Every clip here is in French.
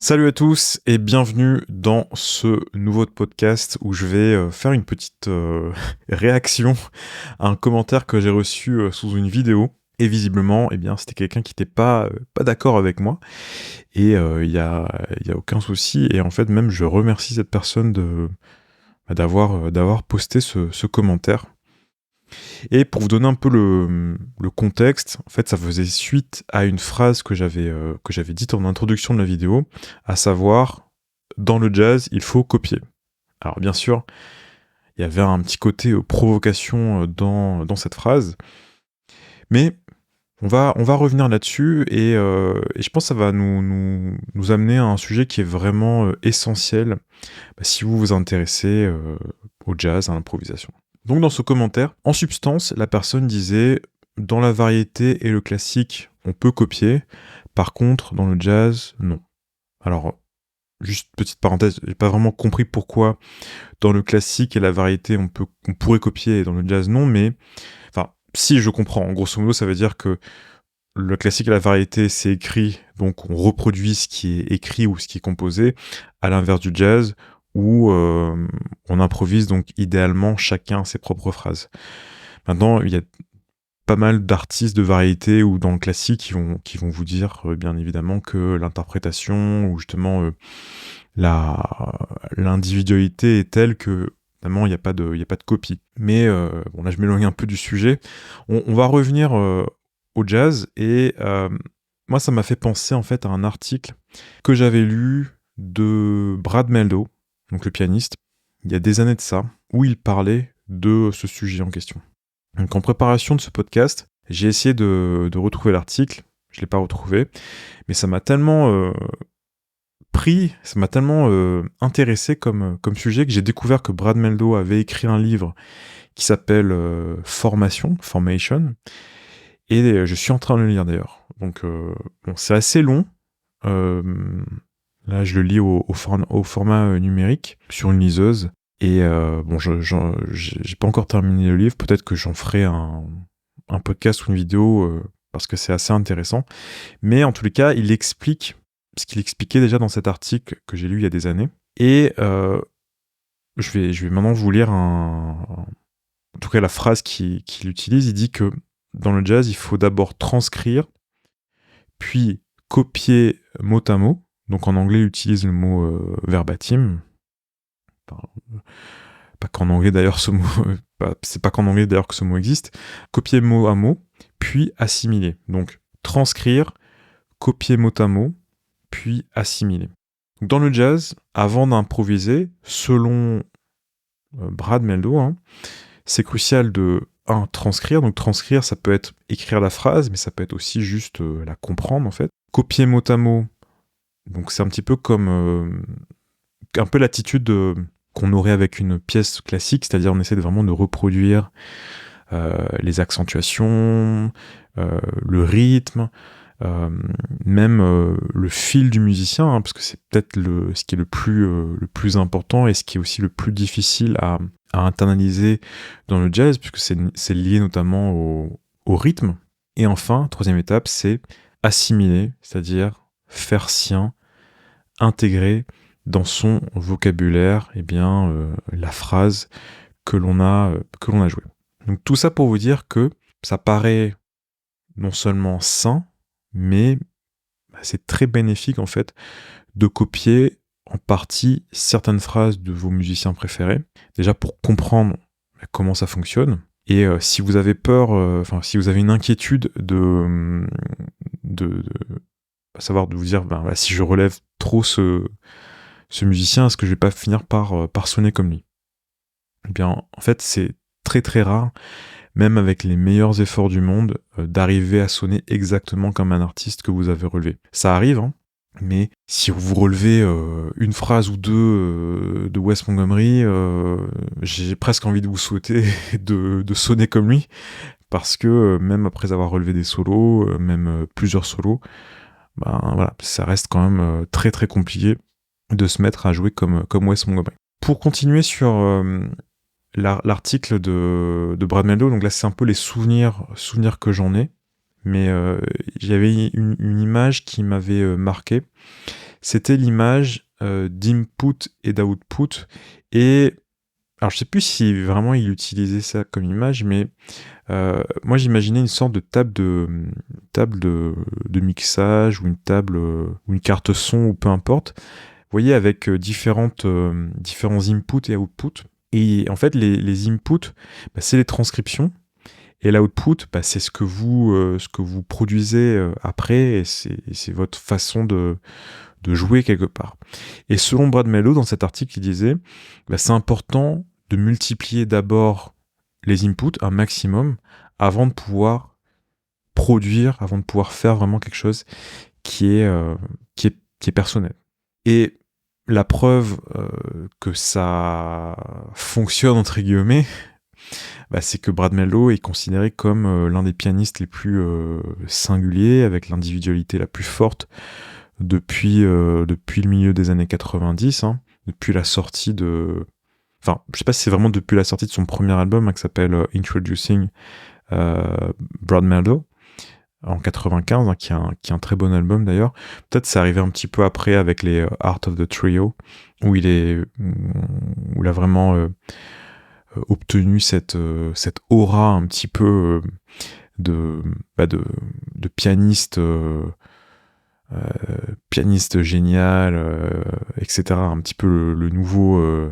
Salut à tous et bienvenue dans ce nouveau podcast où je vais faire une petite réaction à un commentaire que j'ai reçu sous une vidéo. Et visiblement, eh bien, c'était quelqu'un qui n'était pas d'accord avec moi. Et il y a aucun souci. Et en fait, même, je remercie cette personne d'avoir posté ce commentaire. Et pour vous donner un peu le contexte, en fait, ça faisait suite à une phrase que j'avais dite en introduction de la vidéo, à savoir, dans le jazz, il faut copier. Alors bien sûr, il y avait un petit côté provocation dans cette phrase, mais on va revenir là-dessus et je pense que ça va nous amener à un sujet qui est vraiment essentiel si vous vous intéressez au jazz, à l'improvisation. Donc dans ce commentaire, en substance, la personne disait « Dans la variété et le classique, on peut copier. Par contre, dans le jazz, non. » Alors, juste petite parenthèse, j'ai pas vraiment compris pourquoi dans le classique et la variété, on pourrait copier et dans le jazz, non, mais... Enfin, si, je comprends. En grosso modo, ça veut dire que le classique et la variété, c'est écrit, donc on reproduit ce qui est écrit ou ce qui est composé, à l'inverse du jazz, où on improvise donc idéalement chacun ses propres phrases. Maintenant, il y a pas mal d'artistes de variété ou dans le classique qui vont vous dire bien évidemment que l'interprétation ou justement l'individualité est telle que finalement il n'y a pas de copie. Mais bon, là je m'éloigne un peu du sujet. On va revenir au jazz et moi ça m'a fait penser en fait à un article que j'avais lu de Brad Mehldau, donc le pianiste, il y a des années de ça, où il parlait de ce sujet en question. Donc en préparation de ce podcast, j'ai essayé de retrouver l'article, je ne l'ai pas retrouvé, mais ça m'a tellement ça m'a tellement intéressé comme sujet que j'ai découvert que Brad Mehldau avait écrit un livre qui s'appelle Formation, et je suis en train de le lire d'ailleurs. Donc bon, c'est assez long, là, je le lis au format numérique, sur une liseuse. Et bon, j'ai pas encore terminé le livre. Peut-être que j'en ferai un podcast ou une vidéo, parce que c'est assez intéressant. Mais en tous les cas, il explique ce qu'il expliquait déjà dans cet article que j'ai lu il y a des années. Et je vais maintenant vous lire en tout cas la phrase qu'il utilise. Il dit que dans le jazz, il faut d'abord transcrire, puis copier mot à mot. Donc en anglais, il utilise le mot verbatim. Enfin, pas qu'en anglais d'ailleurs ce mot, c'est pas qu'en anglais d'ailleurs que ce mot existe. Copier mot à mot, puis assimiler. Donc transcrire, copier mot à mot, puis assimiler. Donc, dans le jazz, avant d'improviser, selon Brad Mehldau, c'est crucial de transcrire. Donc transcrire, ça peut être écrire la phrase, mais ça peut être aussi juste la comprendre en fait. Copier mot à mot. Donc c'est un petit peu comme un peu l'attitude qu'on aurait avec une pièce classique, c'est-à-dire on essaie vraiment de reproduire les accentuations, le rythme, même le fil du musicien, parce que c'est peut-être ce qui est le plus important et ce qui est aussi le plus difficile à internaliser dans le jazz, puisque c'est lié notamment au rythme. Et enfin, troisième étape, c'est assimiler, c'est-à-dire faire sien, intégrer dans son vocabulaire la phrase que l'on a jouée. Donc tout ça pour vous dire que ça paraît non seulement sain, mais c'est très bénéfique en fait de copier en partie certaines phrases de vos musiciens préférés, déjà pour comprendre comment ça fonctionne. Et si vous avez peur, si vous avez une inquiétude à savoir de vous dire, si je relève trop ce musicien, est-ce que je vais pas finir par sonner comme lui ? Eh bien, en fait, c'est très très rare, même avec les meilleurs efforts du monde, d'arriver à sonner exactement comme un artiste que vous avez relevé. Ça arrive, mais si vous relevez une phrase ou deux de Wes Montgomery, j'ai presque envie de vous souhaiter de sonner comme lui, parce que même après avoir relevé des solos, même plusieurs solos, ça reste quand même très très compliqué de se mettre à jouer comme Wes Montgomery. Pour continuer sur l'article de Brad Mehldau, donc là c'est un peu les souvenirs que j'en ai, mais j'avais une image qui m'avait marqué. c'était l'image d'input et d'output. Et alors je sais plus si vraiment il utilisait ça comme image, mais moi j'imaginais une sorte de table de mixage, ou une table ou une carte son, ou peu importe. Vous voyez, avec différents inputs et outputs. Et en fait, les inputs, c'est les transcriptions. Et l'output, c'est ce que vous produisez après, et c'est votre façon de jouer quelque part. Et selon Brad Mello, dans cet article, il disait c'est important de multiplier d'abord les inputs un maximum avant de pouvoir produire, avant de pouvoir faire vraiment quelque chose qui est personnel. Et la preuve que ça fonctionne, entre guillemets, c'est que Brad Mello est considéré comme l'un des pianistes les plus singuliers, avec l'individualité la plus forte depuis le milieu des années 90, depuis la sortie de... Enfin, je sais pas si c'est vraiment depuis la sortie de son premier album, qui s'appelle Introducing Brad Mello, en 95, qui est un très bon album d'ailleurs. Peut-être c'est arrivé un petit peu après avec les Art of the Trio, où il a vraiment obtenu cette aura un petit peu de pianiste génial, etc. Un petit peu le nouveau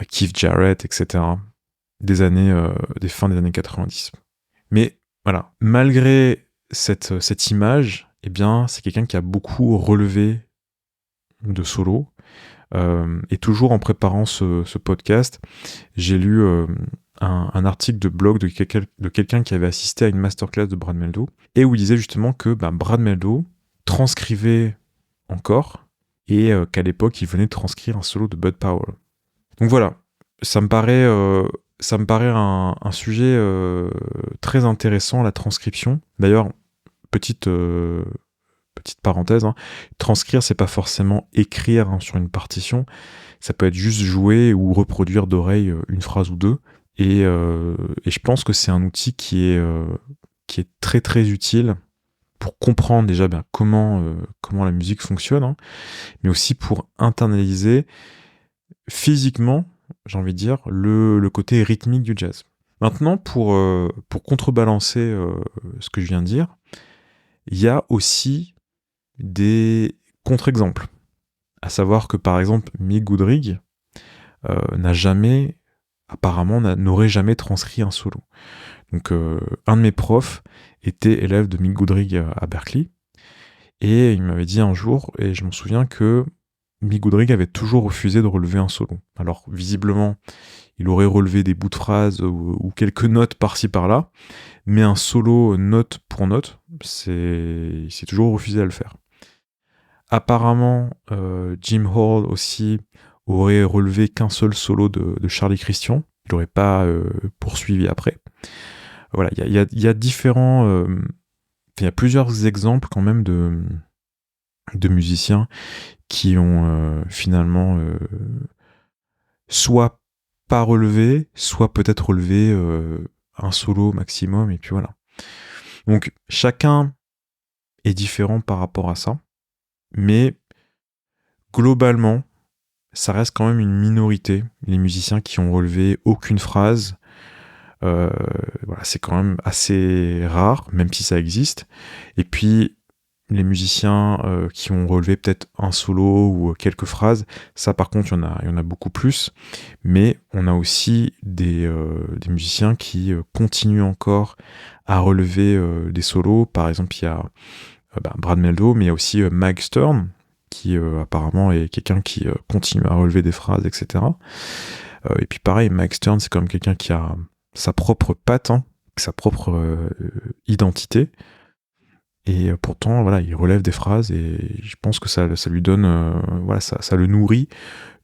Keith Jarrett, etc. Des fins des années 90. Mais voilà, malgré cette image, eh bien, c'est quelqu'un qui a beaucoup relevé de solo. Et toujours en préparant ce podcast, j'ai lu un article de blog de quelqu'un qui avait assisté à une masterclass de Brad Meldo, et où il disait justement que Brad Meldo transcrivait encore, et qu'à l'époque, il venait de transcrire un solo de Bud Powell. Donc voilà, ça me paraît un sujet très intéressant, la transcription. D'ailleurs, petite parenthèse, transcrire, c'est pas forcément écrire sur une partition, ça peut être juste jouer ou reproduire d'oreille une phrase ou deux, et je pense que c'est un outil qui est très très utile pour comprendre déjà comment la musique fonctionne, mais aussi pour internaliser physiquement, j'ai envie de dire, le côté rythmique du jazz. Maintenant, pour contrebalancer ce que je viens de dire, il y a aussi des contre-exemples. À savoir que, par exemple, Mick Goodrich n'aurait jamais transcrit un solo. Donc, un de mes profs était élève de Mick Goodrich à Berklee, et il m'avait dit un jour, et je m'en souviens, que Mick Goodrich avait toujours refusé de relever un solo. Alors, visiblement, il aurait relevé des bouts de phrases ou quelques notes par-ci par-là, mais un solo note pour note, il s'est toujours refusé à le faire. Apparemment, Jim Hall aussi aurait relevé qu'un seul solo de Charlie Christian. Il n'aurait pas poursuivi après. Voilà, il y a différents... il y a plusieurs exemples quand même de musiciens qui ont finalement soit pas relevé, soit peut-être relevé un solo maximum, et puis voilà. Donc chacun est différent par rapport à ça, mais globalement, ça reste quand même une minorité, les musiciens qui ont relevé aucune phrase. Voilà, c'est quand même assez rare, même si ça existe. Et puis, les musiciens qui ont relevé peut-être un solo ou quelques phrases, ça par contre, il y en a beaucoup plus. Mais on a aussi des musiciens qui continuent encore à relever des solos. Par exemple, il y a Brad Meldo, mais il y a aussi Mag Stern, qui apparemment est quelqu'un qui continue à relever des phrases, etc. Et puis pareil, Mag Stern, c'est quand même quelqu'un qui a sa propre patte, sa propre identité. Et pourtant, voilà, il relève des phrases, et je pense que ça lui donne, ça le nourrit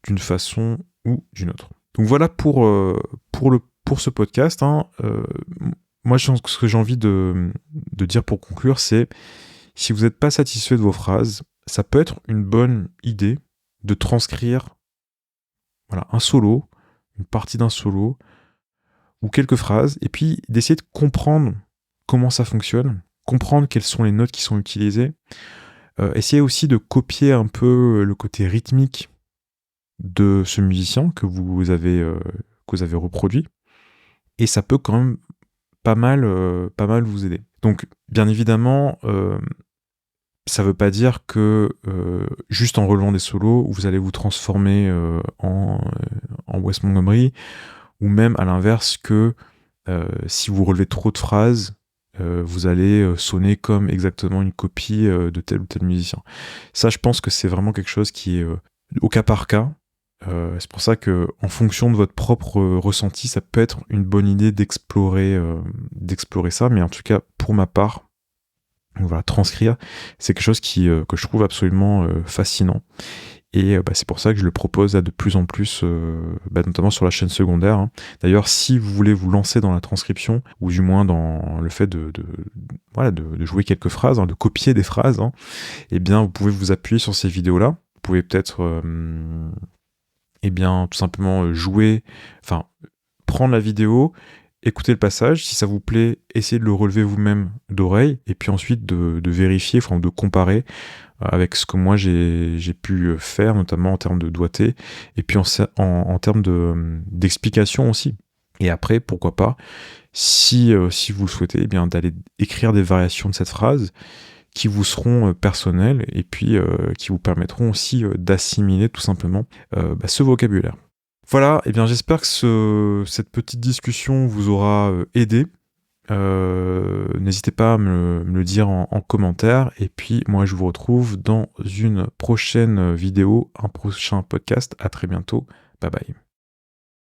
d'une façon ou d'une autre. Donc voilà pour ce podcast. Moi, ce que j'ai envie de dire pour conclure, c'est si vous n'êtes pas satisfait de vos phrases, ça peut être une bonne idée de transcrire un solo, une partie d'un solo, ou quelques phrases, et puis d'essayer de comprendre comment ça fonctionne, comprendre quelles sont les notes qui sont utilisées, Essayez aussi de copier un peu le côté rythmique de ce musicien que vous avez reproduit, et ça peut quand même pas mal vous aider. Donc, bien évidemment, ça veut pas dire que juste en relevant des solos, vous allez vous transformer en Wes Montgomery, ou même à l'inverse que si vous relevez trop de phrases, vous allez sonner comme exactement une copie de tel ou tel musicien. Ça, je pense que c'est vraiment quelque chose qui est au cas par cas. C'est pour ça que, en fonction de votre propre ressenti, ça peut être une bonne idée d'explorer ça. Mais en tout cas, pour ma part, voilà, transcrire, c'est quelque chose que je trouve absolument fascinant. Et c'est pour ça que je le propose de plus en plus, notamment sur la chaîne secondaire, hein. D'ailleurs, si vous voulez vous lancer dans la transcription, ou du moins dans le fait de jouer quelques phrases, hein, de copier des phrases, hein, eh bien, vous pouvez vous appuyer sur ces vidéos-là. Vous pouvez peut-être tout simplement prendre la vidéo, écouter le passage, si ça vous plaît, essayez de le relever vous-même d'oreille, et puis ensuite de vérifier, de comparer avec ce que moi j'ai pu faire, notamment en termes de doigté, et puis en termes d'explication aussi. Et après, pourquoi pas, si vous le souhaitez, eh bien d'aller écrire des variations de cette phrase qui vous seront personnelles, et puis qui vous permettront aussi d'assimiler tout simplement ce vocabulaire. Voilà, et bien j'espère que cette petite discussion vous aura aidé. N'hésitez pas à me le dire en commentaire, et puis moi je vous retrouve dans une prochaine vidéo, un prochain podcast. À très bientôt, bye bye.